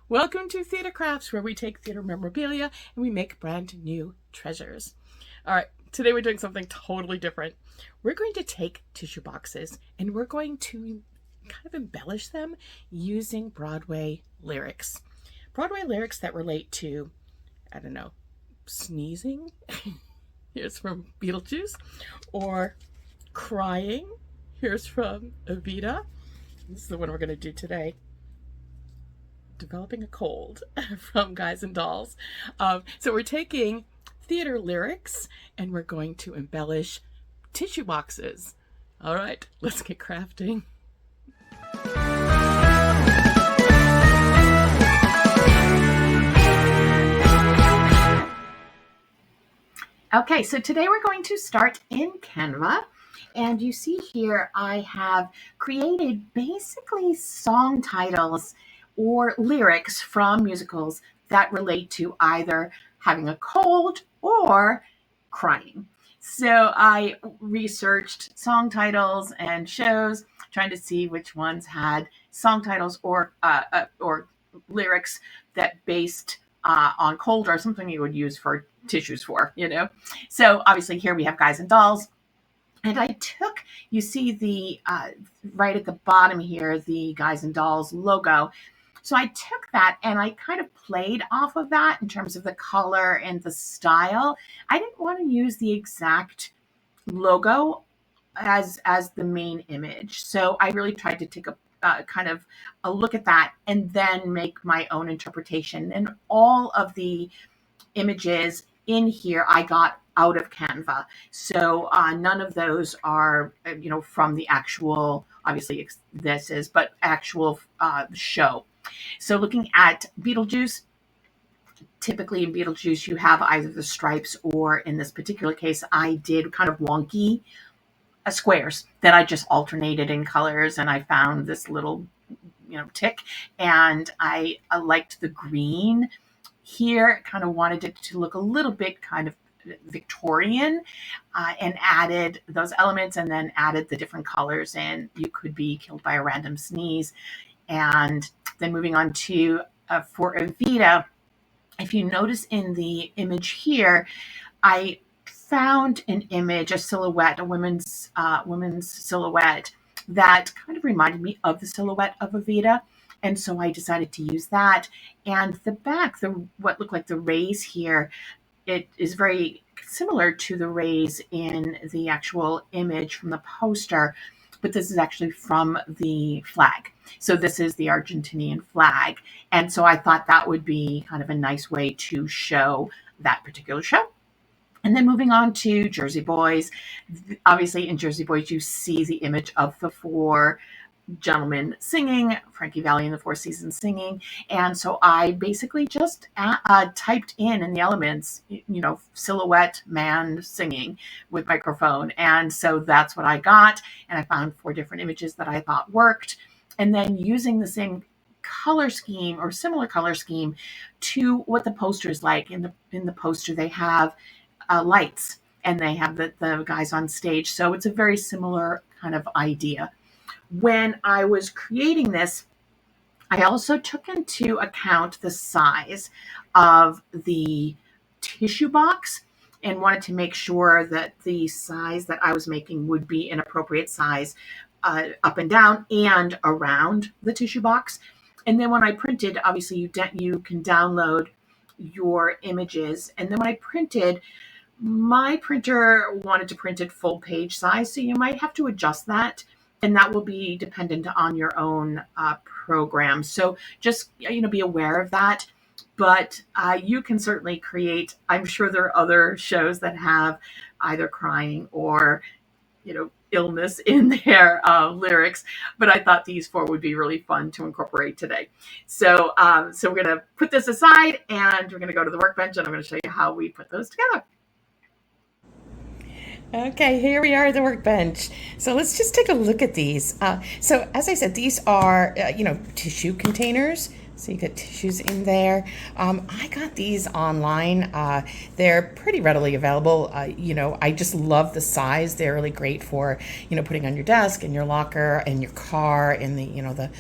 Welcome to Theater Crafts, where we take theater memorabilia and we make brand new treasures. All right, today we're doing something totally different. We're going to take tissue boxes and we're going to kind of embellish them using Broadway lyrics. Broadway lyrics that relate to, I don't know, sneezing. Here's from Beetlejuice. Or crying. Here's from Evita. This is the one we're going to do today. Developing a cold from Guys and Dolls. So we're taking theater lyrics and we're going to embellish tissue boxes. All right, let's get crafting. Okay, so today we're going to start in Canva. And you see here I have created basically song titles or lyrics from musicals that relate to either having a cold or crying. So I researched song titles and shows, trying to see which ones had song titles or lyrics that based on cold, or something you would use for tissues for, So obviously here we have Guys and Dolls. And I took, you see the, right at the bottom here, the Guys and Dolls logo. So I took that and I kind of played off of that in terms of the color and the style. I didn't want to use the exact logo as the main image. So I really tried to take a kind of a look at that and then make my own interpretation. And all of the images in here I got out of Canva. So none of those are, from the actual, obviously this is, but actual show. So looking at Beetlejuice, typically in Beetlejuice, you have either the stripes or, in this particular case, I did kind of wonky squares that I just alternated in colors, and I found this little, tick, and I liked the green here. Kind of wanted it to look a little bit kind of Victorian, and added those elements and then added the different colors, and you could be killed by a random sneeze. And then moving on to for Evita, if you notice in the image here, I found an image, a silhouette, a woman's silhouette that kind of reminded me of the silhouette of Evita. And so I decided to use that. And the back, what looked like the rays here, it is very similar to the rays in the actual image from the poster, but this is actually from the flag. So this is the Argentinian flag. And so I thought that would be kind of a nice way to show that particular show. And then moving on to Jersey Boys. Obviously in Jersey Boys, you see the image of the four gentlemen singing, Frankie Valli and the Four Seasons singing. And so I basically just typed in the elements, silhouette man singing with microphone. And so that's what I got. And I found 4 different images that I thought worked. And then using the same color scheme or similar color scheme to what the poster is like. In the poster, they have lights and they have the guys on stage. So it's a very similar kind of idea. When I was creating this, I also took into account the size of the tissue box and wanted to make sure that the size that I was making would be an appropriate size up and down and around the tissue box. And then when I printed, obviously you can download your images. And then when I printed, my printer wanted to print it full page size, so you might have to adjust that. And that will be dependent on your own program. So just, be aware of that. But you can certainly create, I'm sure there are other shows that have either crying or, illness in their lyrics. But I thought these 4 would be really fun to incorporate today. So, so we're going to put this aside and we're going to go to the workbench and I'm going to show you how we put those together. Okay, here we are at the workbench. So let's just take a look at these. So as I said, these are, tissue containers So you get tissues in there. I got these online. They're pretty readily available. I just love the size. They're really great for, putting on your desk, in your locker, in your car, in the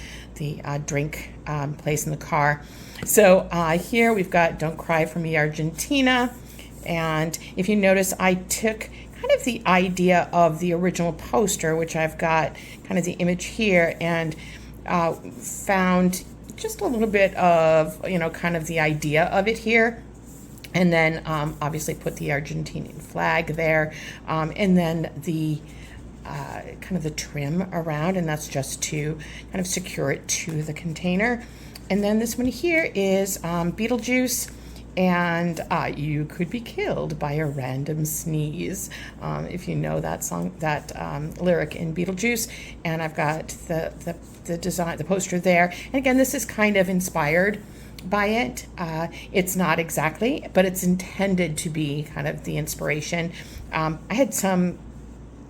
drink place in the car. So here we've got Don't Cry for Me, Argentina. And if you notice, I took kind of the idea of the original poster, which I've got kind of the image here, and found just a little bit of, kind of the idea of it here. And then obviously put the Argentinian flag there. And then the kind of the trim around, and that's just to kind of secure it to the container. And then this one here is Beetlejuice. And you could be killed by a random sneeze, if you know that song, that lyric in Beetlejuice. And I've got the design, the poster there. And again, this is kind of inspired by it. It's not exactly, but it's intended to be kind of the inspiration. I had some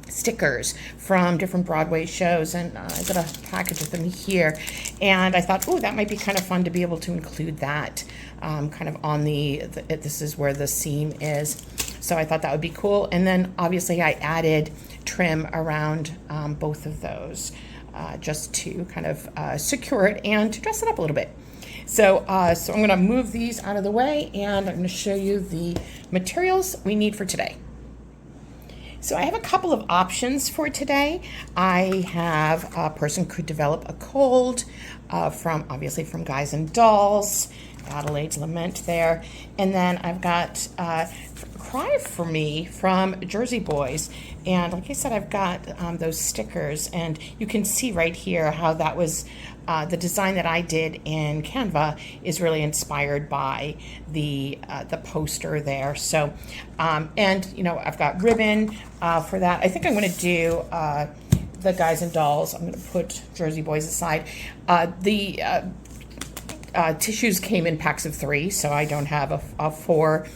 stickers from different Broadway shows, and I got a package of them here, and I thought, oh, that might be kind of fun to be able to include that kind of on this is where the seam is, so I thought that would be cool. And then obviously I added trim around both of those just to kind of secure it and to dress it up a little bit. So I'm going to move these out of the way, and I'm going to show you the materials we need for today. So I have a couple of options for today. I have a person could develop a cold obviously from Guys and Dolls, Adelaide's Lament there. And then I've got Cry for Me from Jersey Boys. And like I said, I've got those stickers, and you can see right here how that was the design that I did in Canva is really inspired by the poster there. So, and I've got ribbon for that. I think I'm going to do the Guys and Dolls. I'm going to put Jersey Boys aside. The tissues came in packs of 3, so I don't have a fourth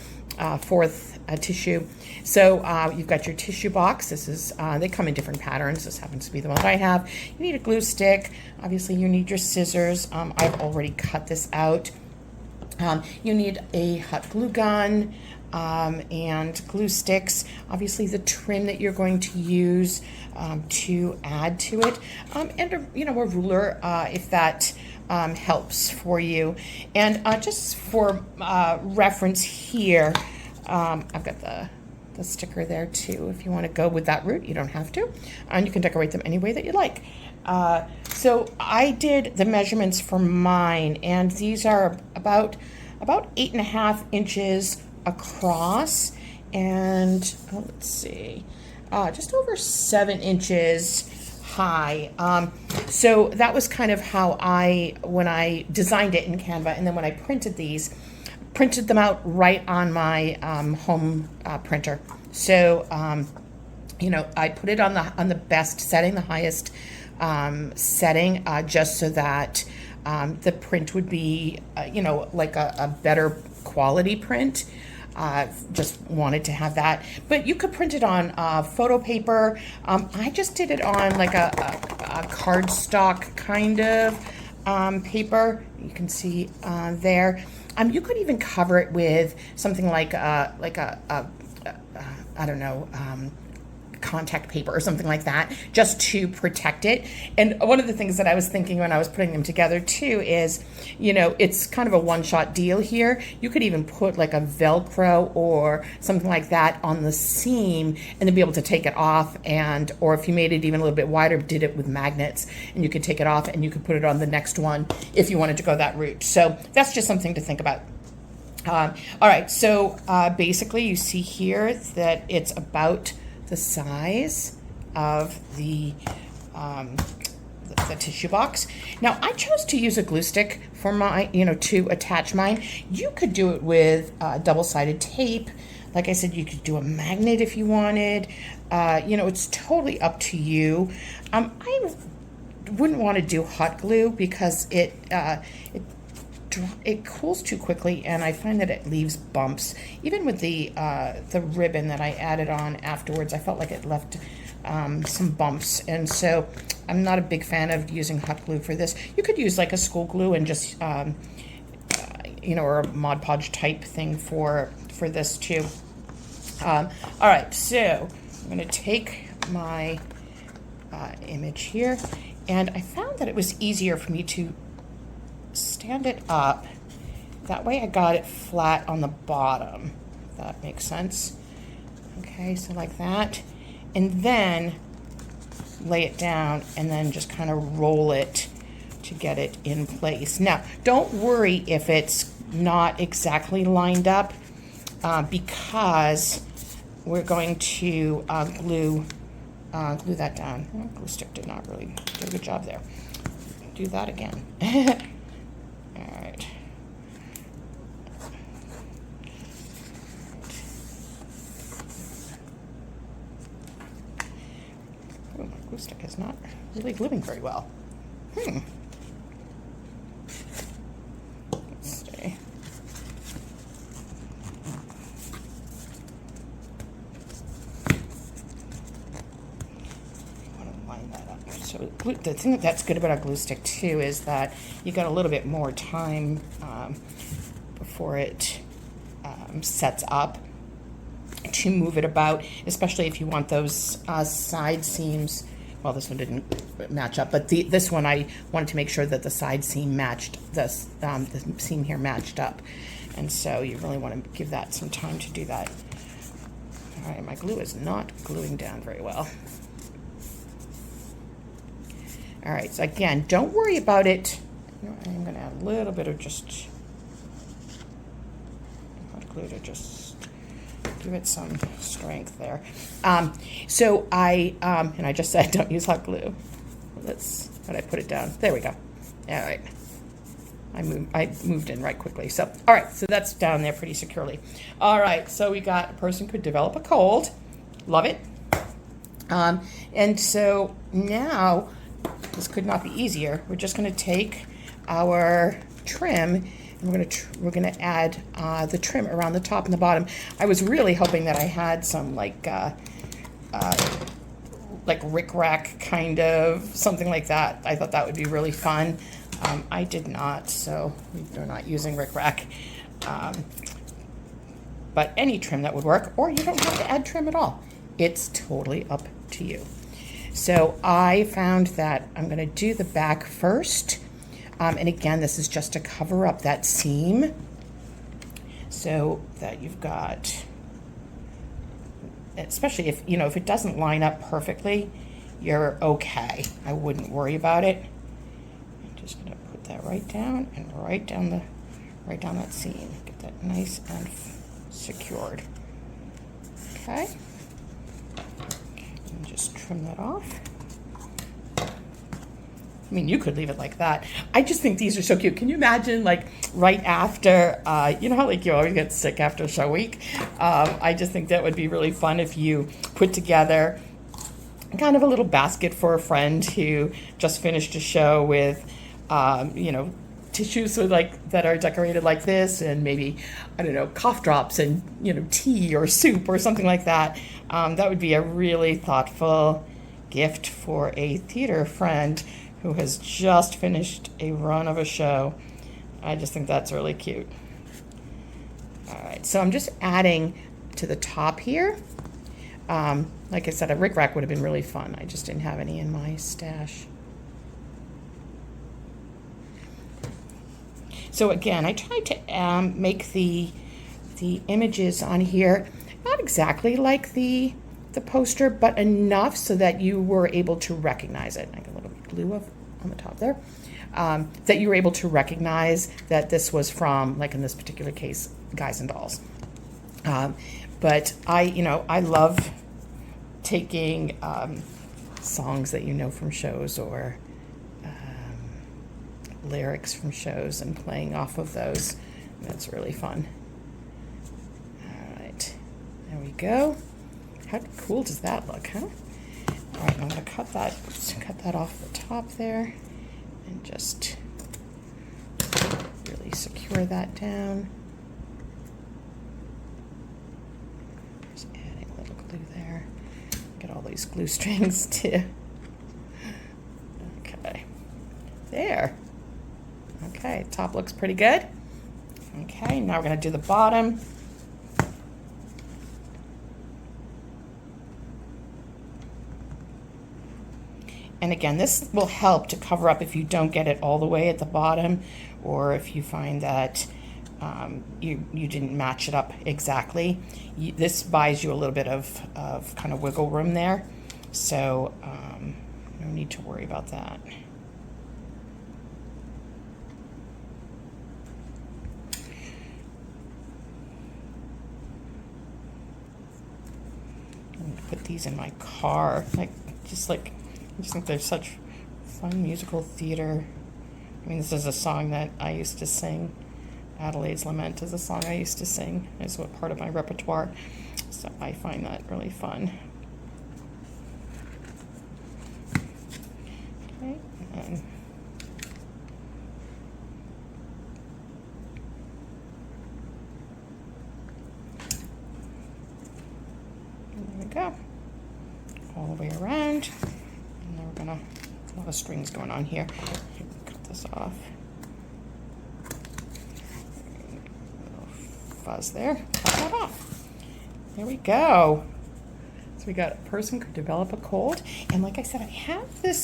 tissue. So you've got your tissue box. This is they come in different patterns. This happens to be the one that I have. You need a glue stick. Obviously, you need your scissors. I've already cut this out. You need a hot glue gun and glue sticks. Obviously, the trim that you're going to use to add to it, and a ruler if that helps for you. And just for reference here, I've got the sticker there too. If you want to go with that route, you don't have to, and you can decorate them any way that you like. So I did the measurements for mine, and these are about 8.5 inches across, and let's see, just over 7 inches high. So that was kind of how when I designed it in Canva, and then when I printed them out right on my home printer. So I put it on the best setting, the highest setting, just so that the print would be like a better quality print. Just wanted to have that, but you could print it on photo paper. I just did it on like a cardstock kind of paper. You can see there. You could even cover it with something like I don't know, contact paper or something like that, just to protect it. And one of the things that I was thinking when I was putting them together too is, it's kind of a one-shot deal here. You could even put like a Velcro or something like that on the seam and then be able to take it off, or if you made it even a little bit wider, did it with magnets, and you could take it off and you could put it on the next one if you wanted to go that route. So that's just something to think about. All right, so basically you see here that it's about the size of the tissue box. Now I chose to use a glue stick for my, to attach mine. You could do it with double-sided tape. Like I said, you could do a magnet if you wanted. It's totally up to you. I wouldn't want to do hot glue because it cools too quickly, and I find that it leaves bumps. Even with the ribbon that I added on afterwards, I felt like it left some bumps. And so I'm not a big fan of using hot glue for this. You could use like a school glue and just, or a Mod Podge type thing for this too. All right, so I'm going to take my image here, and I found that it was easier for me to stand it up. That way I got it flat on the bottom, if that makes sense. Okay, so like that. And then lay it down and then just kind of roll it to get it in place. Now, don't worry if it's not exactly lined up because we're going to glue that down. Oh, glue stick did not really do a good job there. Do that again. All right. Oh, my glue stick is not really gluing very well. Let's see. So the thing that's good about a glue stick too is that you got a little bit more time before it sets up to move it about, especially if you want those side seams. Well, this one didn't match up, but this one I wanted to make sure that the side seam matched, the seam here matched up. And so you really want to give that some time to do that. All right, my glue is not gluing down very well. All right, so again, don't worry about it. I'm going to add a little bit of just hot glue to just give it some strength there. So and I just said don't use hot glue. But I put it down. There we go. All right. I moved in right quickly. So, all right, so that's down there pretty securely. All right, so we got a person could develop a cold. Love it. And so now, this could not be easier. We're just going to take our trim and we're going to add the trim around the top and the bottom. I was really hoping that I had some like rickrack kind of something like that. I thought that would be really fun. I did not, so we're not using rickrack. But any trim that would work, or you don't have to add trim at all. It's totally up to you. So I found that I'm going to do the back first. And again, this is just to cover up that seam so that you've got, especially if it doesn't line up perfectly, you're okay. I wouldn't worry about it. I'm just going to put that right down and right down that seam. Get that nice and secured. Okay. And just trim that off. I mean, you could leave it like that. I just think these are so cute. Can you imagine, like, right after, you know how, like, you always get sick after show week? I just think that would be really fun if you put together kind of a little basket for a friend who just finished a show with, tissues that are decorated like this, and maybe, I don't know, cough drops and, tea or soup or something like that. That would be a really thoughtful gift for a theater friend who has just finished a run of a show. I just think that's really cute. All right, so I'm just adding to the top here. Like I said, a rickrack would have been really fun. I just didn't have any in my stash. So again, I tried to make the images on here not exactly like the poster, but enough so that you were able to recognize it. I got a little glue on the top there. That you were able to recognize that this was from, like in this particular case, Guys and Dolls. But I love taking songs that you know from shows or lyrics from shows and playing off of those. That's really fun. All right, there we go. How cool does that look, huh? All right, I'm going to cut that off the top there and just really secure that down. Just adding a little glue there. Get get all these glue strings too. Okay, there. Okay, top looks pretty good. Okay, now we're going to do the bottom. And again, this will help to cover up if you don't get it all the way at the bottom, or if you find that you didn't match it up exactly. This buys you a little bit of kind of wiggle room there, so no need to worry about that. I'm gonna put these in my car, I just think they're such fun musical theater. I mean, this is a song that I used to sing. Adelaide's Lament is a song I used to sing. It's what part of my repertoire. So I find that really fun. Okay, and there we go. All the way around. And then we're gonna, a lot of strings going on here. Cut this off. Fuzz there. Cut that off. There we go. So we got a person could develop a cold, and like I said, I have this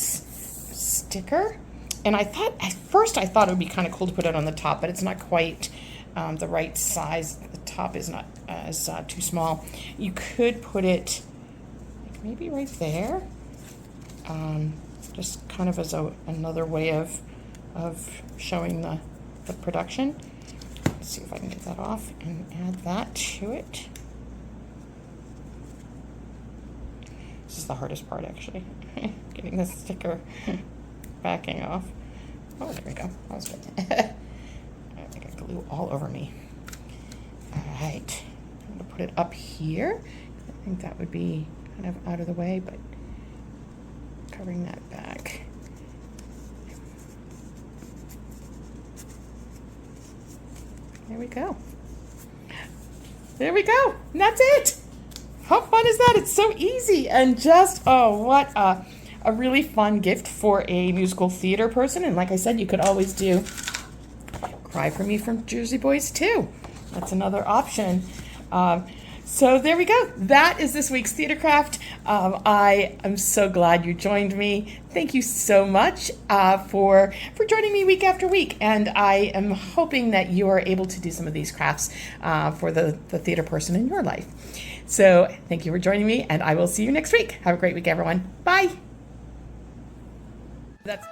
sticker, and I thought at first it would be kind of cool to put it on the top, but it's not quite the right size. The top is not as too small. You could put it like maybe right there, just kind of as another way of showing the production. Let's see if I can get that off and add that to it. This is the hardest part, actually. Getting the sticker backing off. Oh, there we go. That was good. I got glue all over me. All right. I'm going to put it up here. I think that would be kind of out of the way, but covering that back. There we go. There we go. And that's it. How fun is that? It's so easy and just, oh, what a really fun gift for a musical theater person. And like I said, you could always do Cry for Me from Jersey Boys too. That's another option. So there we go. That is this week's theater craft. I am so glad you joined me. Thank you so much for joining me week after week. And I am hoping that you are able to do some of these crafts for the theater person in your life. So thank you for joining me, and I will see you next week. Have a great week, everyone. Bye. That's